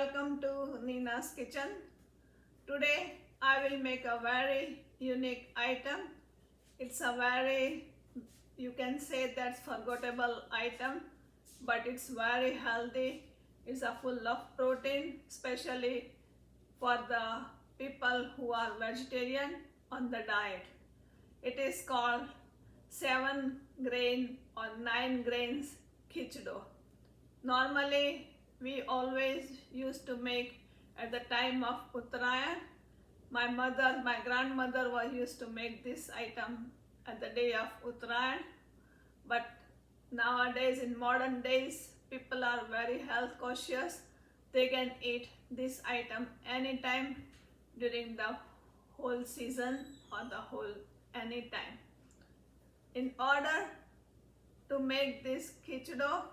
welcome to Nina's kitchen. Today I will make a very unique item. It's a very, you can say that's forgettable item, but it's very healthy. It's a full of protein, especially for the people who are vegetarian on the diet. It is called 7 grain or 9 grains khichdo. Normally, we always used to make at the time of Uttarayan. My grandmother was used to make this item at the day of Uttarayan. But nowadays, in modern days, people are very health cautious. They can eat this item anytime during the whole season or the whole anytime. In order to make this khichdo,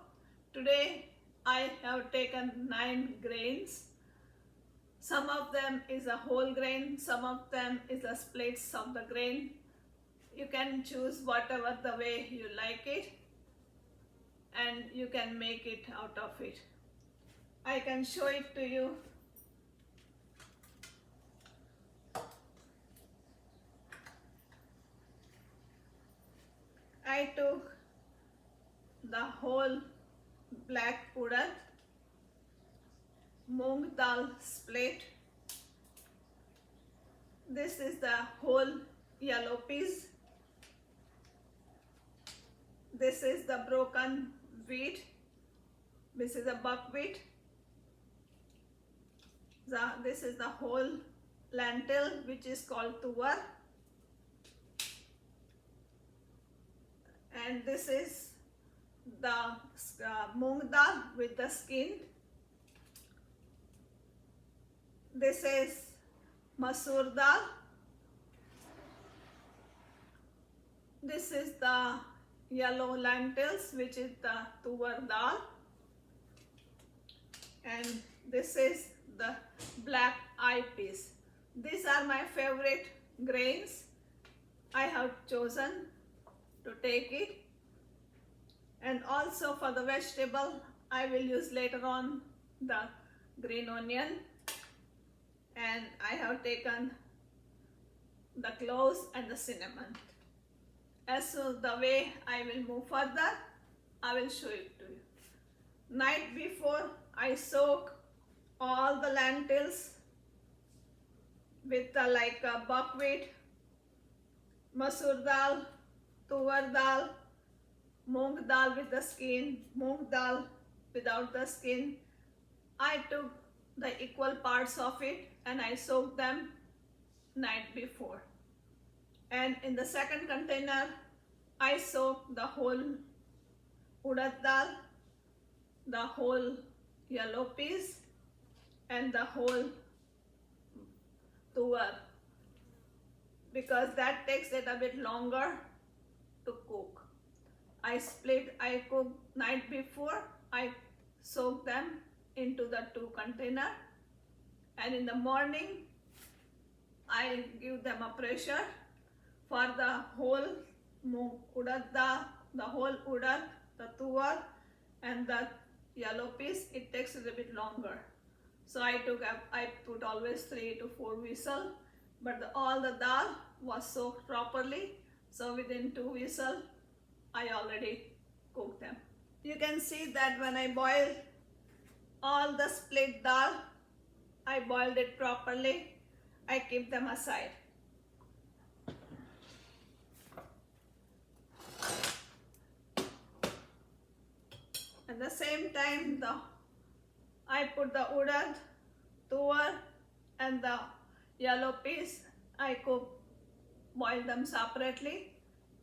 today I have taken 9 grains. Some of them is a whole grain, some of them is a splits of the grain. You can choose whatever the way you like it, and you can make it out of it. I can show it to you. I took the whole black udad, moong dal split. This is the whole yellow peas. This is the broken wheat. This is a buckwheat. This is the whole lentil, which is called tuvar. And this is the moong dal with the skin. This is masoor dal. This is the yellow lentils, which is the tuvar dal. And this is the black eye peas. These are my favorite grains. I have chosen to take it. And also for the vegetable, I will use later on the green onion, and I have taken the cloves and the cinnamon. As so the way I will move further, I will show it to you. Night before, I soak all the lentils with the buckwheat, masoor dal, tuvar dal, moong dal with the skin, moong dal without the skin. I took the equal parts of it and I soaked them night before. And in the second container, I soaked the whole urad dal, the whole yellow peas, and the whole tuvar, because that takes it a bit longer to cook. I cooked night before, I soaked them into the 2 container, and in the morning I give them a pressure for the whole urad dal, the whole urad, the tuvar and the yellow peas. It takes a bit longer. So I put always 3 to 4 whistles, but all the dal was soaked properly. So within 2 whistles, I already cooked them. You can see that when I boil all the split dal, I boiled it properly. I keep them aside. At the same time, I put the urad, tuvar and the yellow peas. I boil them separately,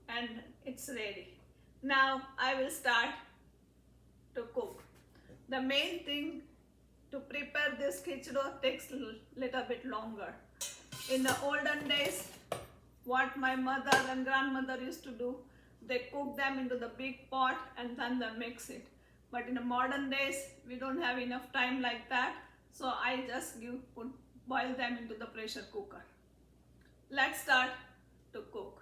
and it's ready. Now I will start to cook. The main thing to prepare this khichdo takes a little bit longer. In the olden days, what my mother and grandmother used to do, they cook them into the big pot and then they mix it. But in the modern days, we don't have enough time like that, so I just boil them into the pressure cooker. Let's start to cook.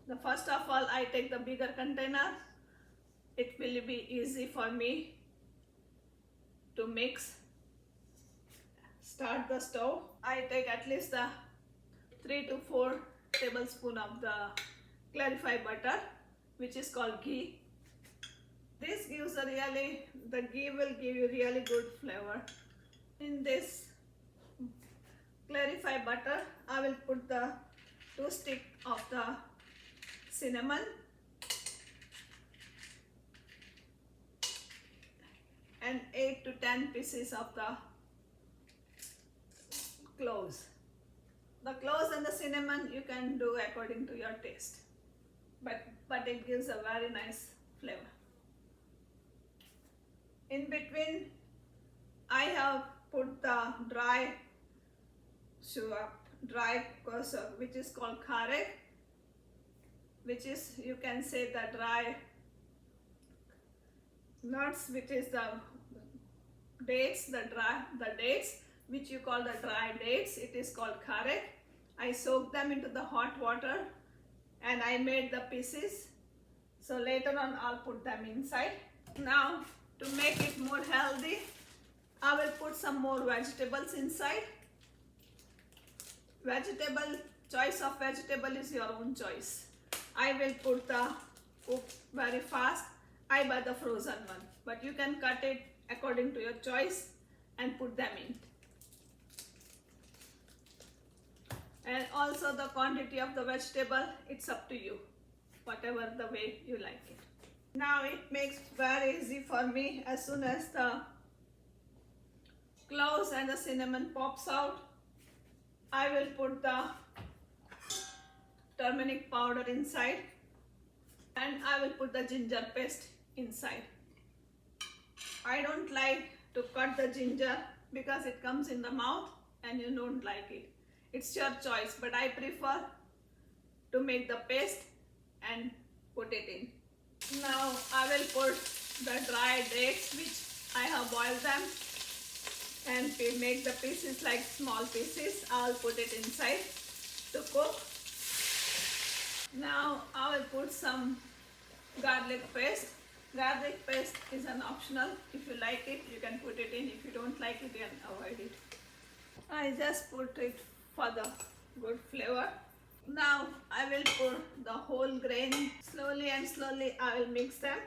The first of all, I take the bigger container. It will be easy for me to mix. Start the stove. I take at least the 3 to 4 tablespoons of the clarified butter, which is called ghee. This gives the ghee will give you really good flavor. In this clarified butter, I will put the 2 sticks of the cinnamon and 8 to 10 pieces of the cloves. The cloves and the cinnamon you can do according to your taste, but it gives a very nice flavor. In between, I have put the dry sugar, dry cursor, which is called kharek, which is, you can say, the dry nuts, which is the dates, the dates, which you call the dry dates. It is called kharek. I soaked them into the hot water and I made the pieces. So later on I'll put them inside. Now, to make it more healthy, I will put some more vegetables inside. Choice of vegetable is your own choice. I will put the cook very fast. I buy the frozen one, but you can cut it according to your choice and put them in. And also the quantity of the vegetable, it's up to you, whatever the way you like it. Now it makes very easy for me. As soon as the cloves and the cinnamon pops out, I will put the turmeric powder inside and I will put the ginger paste inside. I don't like to cut the ginger because it comes in the mouth and you don't like it. It's your choice, but I prefer to make the paste and put it in. Now I will put the dry dates, which I have boiled them, and make the pieces like small pieces. I'll put it inside to cook. Now I will put some garlic paste. Garlic paste is an optional. If you like it, you can put it in. If you don't like it, you can avoid it. I just put it for the good flavor. Now I will put the whole grain. Slowly and slowly I will mix them.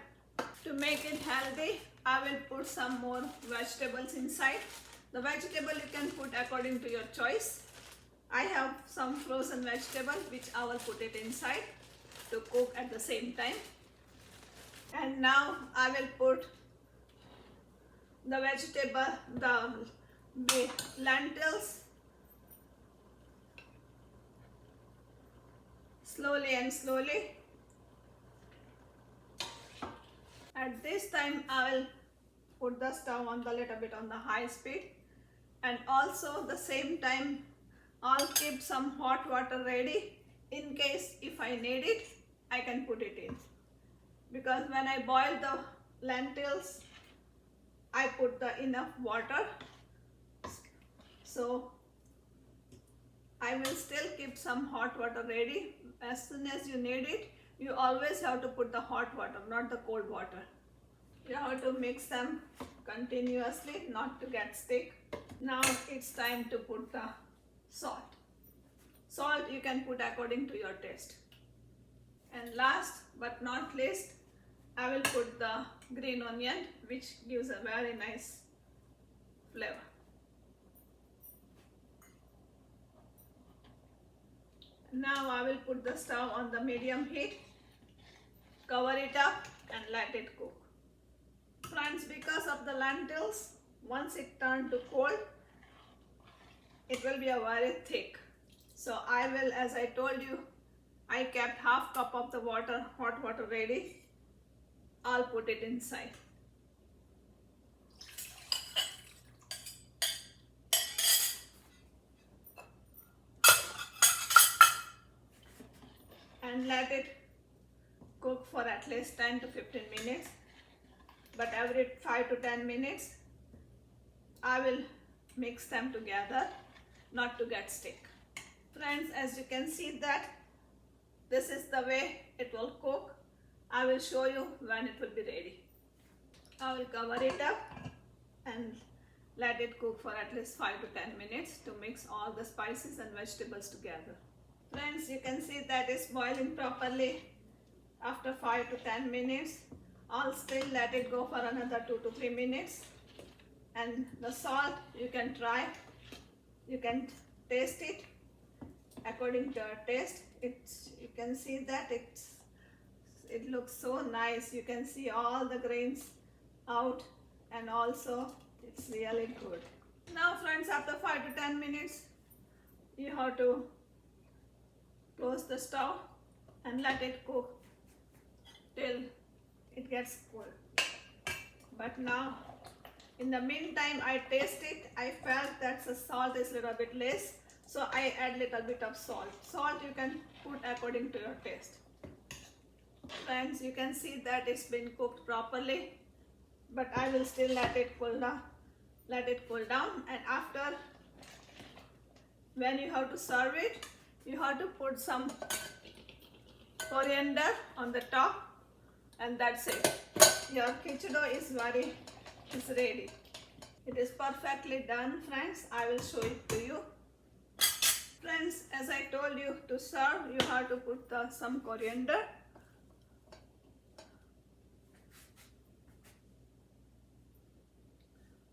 To make it healthy, I will put some more vegetables inside. The vegetable you can put according to your choice. I have some frozen vegetable which I will put it inside to cook at the same time. And now I will put the vegetable, the lentils. Slowly and slowly. At this time I will put the stove on the little bit on the high speed, and also the same time I'll keep some hot water ready in case if I need it, I can put it in. Because when I boil the lentils, I put the enough water, so I will still keep some hot water ready. As soon as you need it, you always have to put the hot water, not the cold water. You have to mix them continuously, not to get stick. Now it's time to put the salt. Salt you can put according to your taste. And last but not least, I will put the green onion, which gives a very nice flavor. Now I will put the stove on the medium heat, cover it up and let it cook. Friends, because of the lentils, once it turns to cold, it will be a very thick. So I will, as I told you, I kept half cup of the water, hot water ready. I'll put it inside. And let it cook for at least 10 to 15 minutes. But every 5 to 10 minutes, I will mix them together, not to get stick. Friends, as you can see that this is the way it will cook. I will show you when it will be ready. I will cover it up and let it cook for at least 5 to 10 minutes to mix all the spices and vegetables together. Friends, you can see that it's boiling properly after 5 to 10 minutes. I'll still let it go for another 2 to 3 minutes. And the salt you can try, you can taste it according to your taste. You can see that it looks so nice. You can see all the grains out, and also it's really good. Now friends, after 5 to 10 minutes, you have to close the stove and let it cook till it gets cold. But now, in the meantime, I taste it. I felt that the salt is a little bit less, so I add little bit of salt. Salt you can put according to your taste. Friends, you can see that it's been cooked properly, but I will still let it cool down. And after, when you have to serve it, you have to put some coriander on the top, and that's it. Your khichdi is ready. It is perfectly done, friends. I will show it to you. Friends, as I told you, to serve, you have to put some coriander.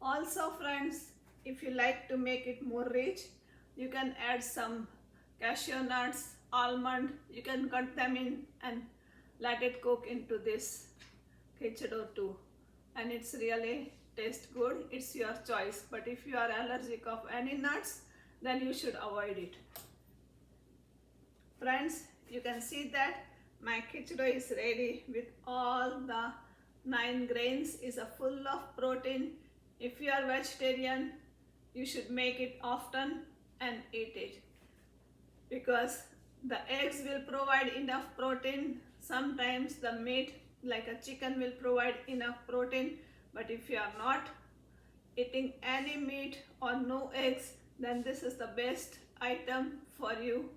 Also, friends, if you like to make it more rich, you can add some cashew nuts, almond. You can cut them in and let it cook into this khichdi too. And it's really tastes good. It's your choice. But if you are allergic of any nuts, then you should avoid it. Friends, you can see that my khichdi is ready with all the 9 grains. Is full of protein. If you are vegetarian, you should make it often and eat it, because the eggs will provide enough protein. Sometimes the meat like a chicken will provide enough protein, but if you are not eating any meat or no eggs, then this is the best item for you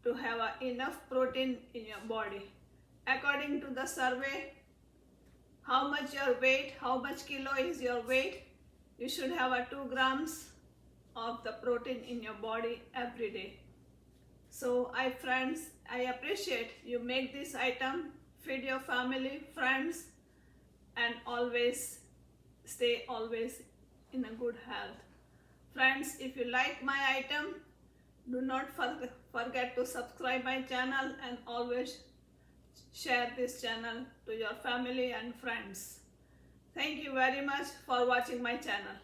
to have enough protein in your body. According to the survey, how much your weight, how much kilo is your weight, you should have 2 grams of the protein in your body every day. So friends, I appreciate you make this item, feed your family, friends, and always stay in a good health. Friends, if you like my item, do not forget to subscribe my channel and always share this channel to your family and friends. Thank you very much for watching my channel.